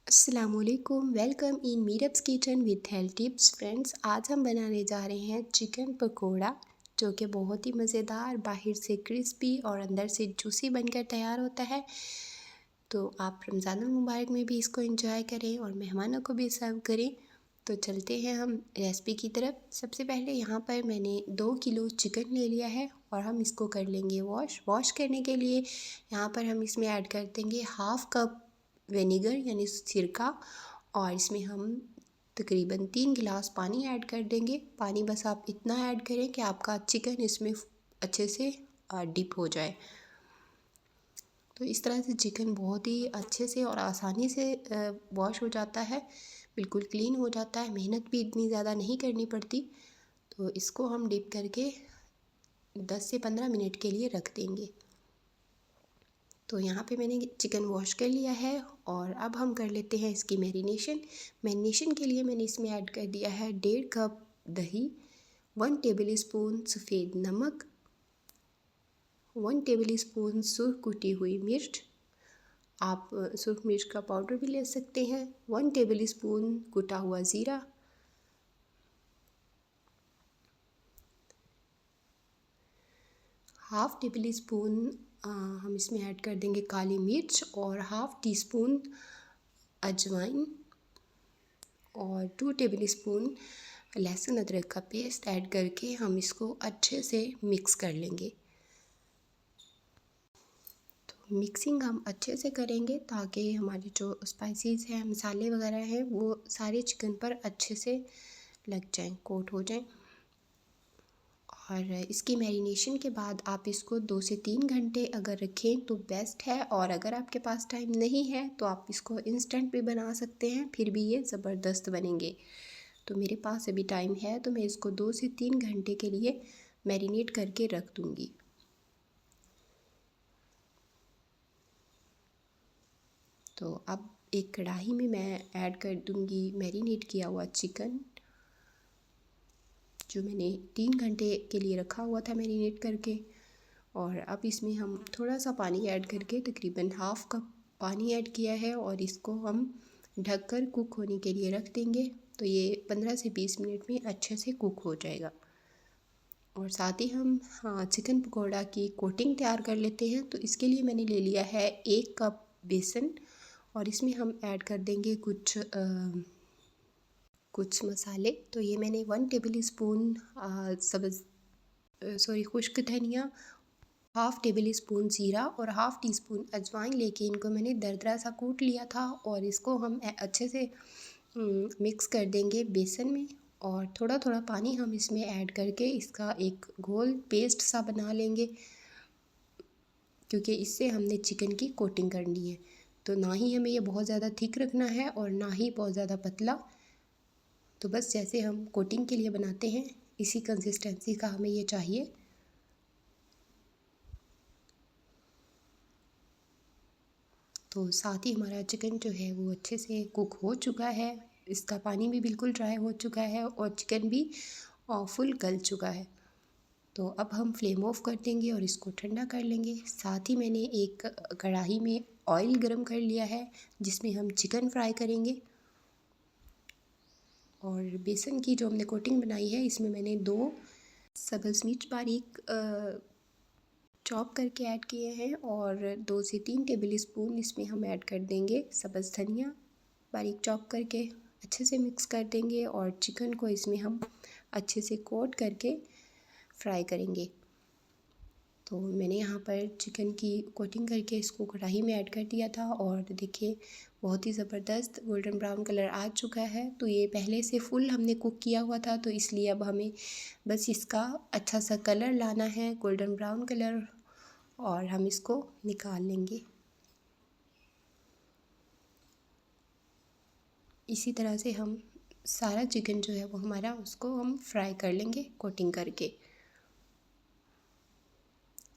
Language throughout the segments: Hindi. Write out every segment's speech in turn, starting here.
अस्सलामुअलैकुम, welcome in Meerab's kitchen with health tips. Friends, आज हम बनाने जा रहे हैं चिकन पकोड़ा, जो कि बहुत ही मज़ेदार, बाहर से क्रिस्पी और अंदर से जूसी बनकर तैयार होता है। तो आप रमज़ान मुबारक में भी इसको एंजॉय करें और मेहमानों को भी सर्व करें। तो चलते हैं हम रेसिपी की तरफ। सबसे पहले यहाँ पर मैंने 2 किलो चिकन ले लिया है और हम इसको कर लेंगे वॉश करने के लिए यहाँ पर हम इसमें ऐड कर देंगे हाफ़ कप विनेगर यानी सिरका, और इसमें हम तकरीबन 3 गिलास पानी ऐड कर देंगे। पानी बस आप इतना ऐड करें कि आपका चिकन इसमें अच्छे से डिप हो जाए। तो इस तरह से चिकन बहुत ही अच्छे से और आसानी से वॉश हो जाता है, बिल्कुल क्लीन हो जाता है, मेहनत भी इतनी ज़्यादा नहीं करनी पड़ती। तो इसको हम डिप करके 10 से 15 मिनट के लिए रख देंगे। तो यहाँ पे मैंने चिकन वॉश कर लिया है और अब हम कर लेते हैं इसकी मैरिनेशन के लिए मैंने इसमें ऐड कर दिया है 1.5 कप दही, 1 टेबल स्पून सफ़ेद नमक, 1 टेबल स्पून सुर्ख कुटी हुई मिर्च, आप सुर्ख मिर्च का पाउडर भी ले सकते हैं, 1 टेबल स्पून कुटा हुआ ज़ीरा, हाफ़ टेबल स्पून हम इसमें ऐड कर देंगे काली मिर्च और हाफ़ टी स्पून अजवाइन और 2 टेबल स्पून लहसुन अदरक का पेस्ट ऐड करके हम इसको अच्छे से मिक्स कर लेंगे। तो मिक्सिंग हम अच्छे से करेंगे ताकि हमारे जो स्पाइसेस हैं, मसाले वगैरह हैं, वो सारे चिकन पर अच्छे से लग जाएं, कोट हो जाएं। और इसकी मैरिनेशन के बाद आप इसको 2 से 3 घंटे अगर रखें तो बेस्ट है, और अगर आपके पास टाइम नहीं है तो आप इसको इंस्टेंट भी बना सकते हैं, फिर भी ये ज़बरदस्त बनेंगे। तो मेरे पास अभी टाइम है तो मैं इसको 2 से 3 घंटे के लिए मैरिनेट करके रख दूँगी। तो अब एक कढ़ाई में मैं ऐड कर दूँगी मैरिनेट किया हुआ चिकन, जो मैंने 3 घंटे के लिए रखा हुआ था मैरिनेट करके। और अब इसमें हम थोड़ा सा पानी ऐड करके तकरीबन हाफ़ कप पानी ऐड किया है और इसको हम ढककर कुक होने के लिए रख देंगे। तो ये 15 से 20 मिनट में अच्छे से कुक हो जाएगा। और साथ ही हम चिकन पकौड़ा की कोटिंग तैयार कर लेते हैं। तो इसके लिए मैंने ले लिया है 1 कप बेसन और इसमें हम ऐड कर देंगे कुछ मसाले। तो ये मैंने 1 टेबल स्पून खुश्क धनिया, हाफ़ टेबल स्पून ज़ीरा और हाफ़ टी स्पून अजवाइन लेके इनको मैंने दरदरा सा कूट लिया था और इसको हम अच्छे से मिक्स कर देंगे बेसन में, और थोड़ा थोड़ा पानी हम इसमें ऐड करके इसका एक घोल पेस्ट सा बना लेंगे, क्योंकि इससे हमने चिकन की कोटिंग करनी है। तो ना ही हमें ये बहुत ज़्यादा थिक रखना है और ना ही बहुत ज़्यादा पतला। तो बस जैसे हम कोटिंग के लिए बनाते हैं इसी कंसिस्टेंसी का हमें ये चाहिए। तो साथ ही हमारा चिकन जो है वो अच्छे से कुक हो चुका है, इसका पानी भी बिल्कुल ड्राई हो चुका है और चिकन भी फुल गल चुका है। तो अब हम फ्लेम ऑफ कर देंगे और इसको ठंडा कर लेंगे। साथ ही मैंने एक कढ़ाई में ऑयल गरम कर लिया है जिसमें हम चिकन फ्राई करेंगे। और बेसन की जो हमने कोटिंग बनाई है इसमें मैंने 2 सब्ज़ मिर्च बारीक चॉप करके ऐड किए हैं और 2 से 3 टेबल स्पून इसमें हम ऐड कर देंगे सब्ज़ धनिया बारीक चॉप करके। अच्छे से मिक्स कर देंगे और चिकन को इसमें हम अच्छे से कोट करके फ्राई करेंगे। तो मैंने यहाँ पर चिकन की कोटिंग करके इसको कढ़ाई में ऐड कर दिया था और देखिए बहुत ही ज़बरदस्त गोल्डन ब्राउन कलर आ चुका है। तो ये पहले से फुल हमने कुक किया हुआ था, तो इसलिए अब हमें बस इसका अच्छा सा कलर लाना है, गोल्डन ब्राउन कलर, और हम इसको निकाल लेंगे। इसी तरह से हम सारा चिकन जो है वो हमारा उसको हम फ्राई कर लेंगे कोटिंग करके।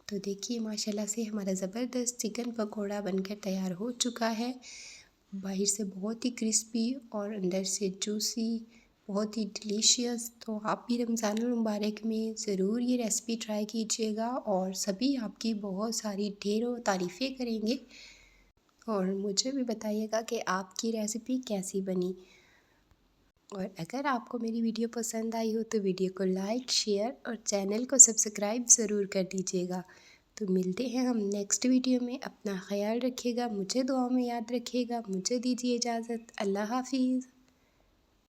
तो देखिए माशाल्लाह से हमारा ज़बरदस्त चिकन पकोड़ा बनकर तैयार हो चुका है। बाहर से बहुत ही क्रिस्पी और अंदर से जूसी, बहुत ही डिलीशियस। तो आप भी रमज़ानुल मुबारक में ज़रूर ये रेसिपी ट्राई कीजिएगा और सभी आपकी बहुत सारी ढेरों तारीफ़ें करेंगे। और मुझे भी बताइएगा कि आपकी रेसिपी कैसी बनी। और अगर आपको मेरी वीडियो पसंद आई हो तो वीडियो को लाइक, शेयर और चैनल को सब्सक्राइब ज़रूर कर दीजिएगा। तो मिलते हैं हम नेक्स्ट वीडियो में। अपना ख्याल रखिएगा, मुझे दुआ में याद रखिएगा। मुझे दीजिए इजाज़त। अल्लाह हाफ़िज़।